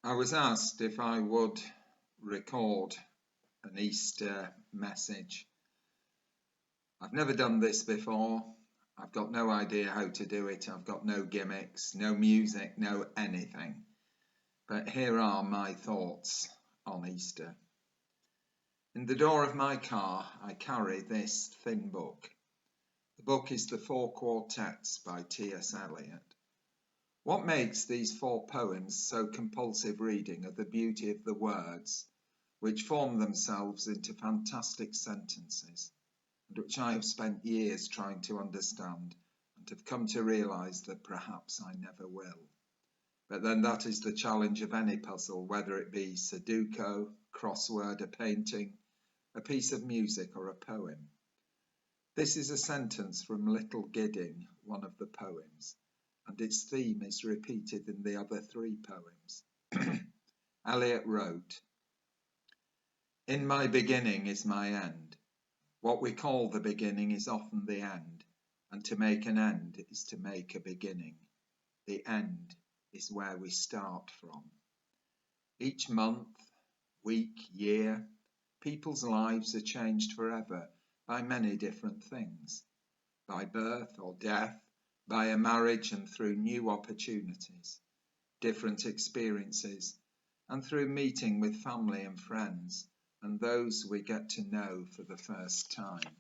I was asked if I would record an Easter message. I've never done this before. I've got no idea how to do it. I've got no gimmicks, no music, no anything. But here are my thoughts on Easter. In the door of my car, I carry this thin book. The book is The Four Quartets by T.S. Eliot. What makes these four poems so compulsive reading are the beauty of the words, which form themselves into fantastic sentences, and which I have spent years trying to understand and have come to realise that perhaps I never will. But then that is the challenge of any puzzle, whether it be Sudoku, crossword, a painting, a piece of music or a poem. This is a sentence from Little Gidding, one of the poems, and its theme is repeated in the other three poems. Eliot wrote, "In my beginning is my end. What we call the beginning is often the end, and to make an end is to make a beginning. The end is where we start from. Each month, week, year, people's lives are changed forever by many different things, by birth or death, by a marriage and through new opportunities, different experiences, and through meeting with family and friends and those we get to know for the first time.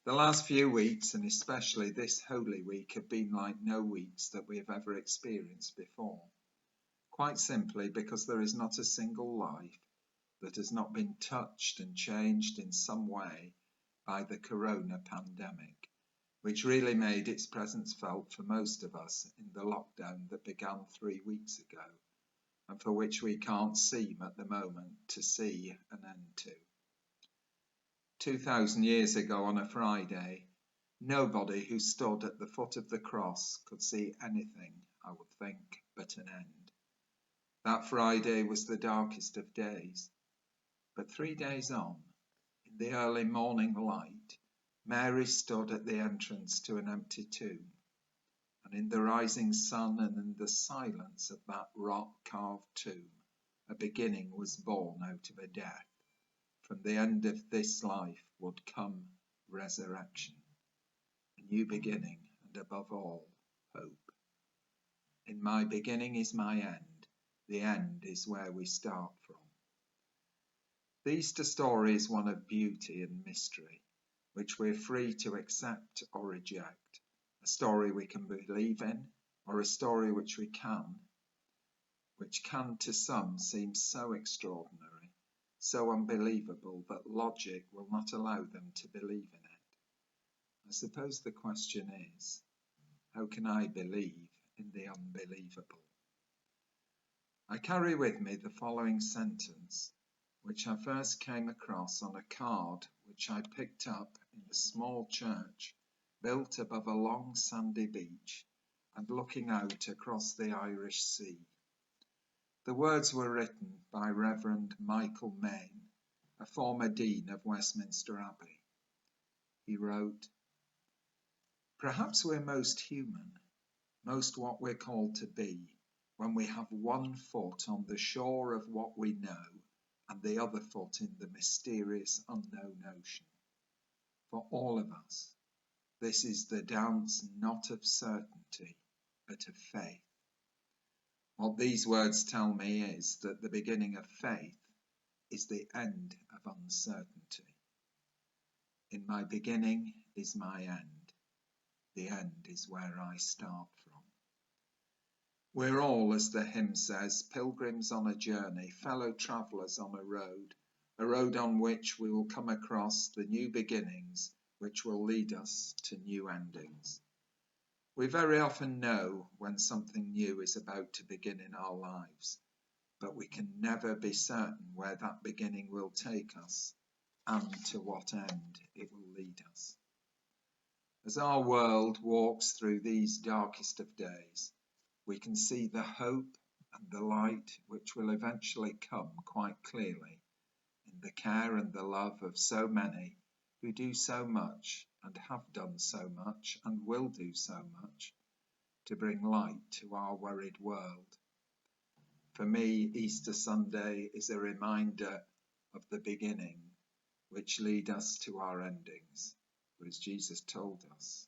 The last few weeks, and especially this Holy Week, have been like no weeks that we have ever experienced before, quite simply because there is not a single life that has not been touched and changed in some way by the corona pandemic, which really made its presence felt for most of us in the lockdown that began 3 weeks ago, and for which we can't seem at the moment to see an end to. 2,000 years ago on a Friday, nobody who stood at the foot of the cross could see anything, I would think, but an end. That Friday was the darkest of days, but 3 days on, in the early morning light, Mary stood at the entrance to an empty tomb, and in the rising sun and in the silence of that rock-carved tomb, a beginning was born out of a death. From the end of this life would come resurrection, a new beginning, and above all, hope. In my beginning is my end. The end is where we start from. The Easter story is one of beauty and mystery, which we're free to accept or reject, a story we can believe in, or a story which can to some seem so extraordinary, so unbelievable that logic will not allow them to believe in it. I suppose the question is, how can I believe in the unbelievable? I carry with me the following sentence, which I first came across on a card which I picked up in a small church built above a long sandy beach and looking out across the Irish Sea. The words were written by Reverend Michael Main, a former Dean of Westminster Abbey. He wrote, "Perhaps we're most human, most what we're called to be, when we have one foot on the shore of what we know and the other foot in the mysterious unknown ocean. For all of us, this is the dance not of certainty, but of faith. What these words tell me is that the beginning of faith is the end of uncertainty. In my beginning is my end. The end is where I start from." We're all, as the hymn says, pilgrims on a journey, fellow travellers on a road on which we will come across the new beginnings which will lead us to new endings. We very often know when something new is about to begin in our lives, but we can never be certain where that beginning will take us and to what end it will lead us. As our world walks through these darkest of days, we can see the hope and the light which will eventually come quite clearly in the care and the love of so many who do so much and have done so much and will do so much to bring light to our worried world. For me, Easter Sunday is a reminder of the beginning, which lead us to our endings. For as Jesus told us,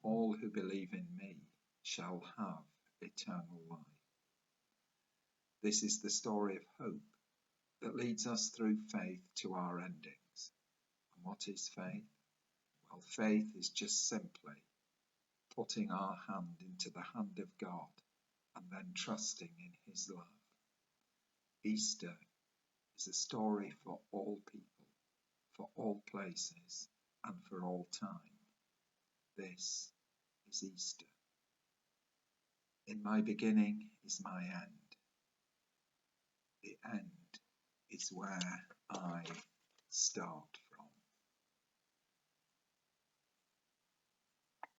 all who believe in me shall have eternal life. This is the story of hope that leads us through faith to our endings. And what is faith? Well, faith is just simply putting our hand into the hand of God and then trusting in his love. Easter is a story for all people, for all places, and for all time. This is Easter. In my beginning is my end. The end is where I start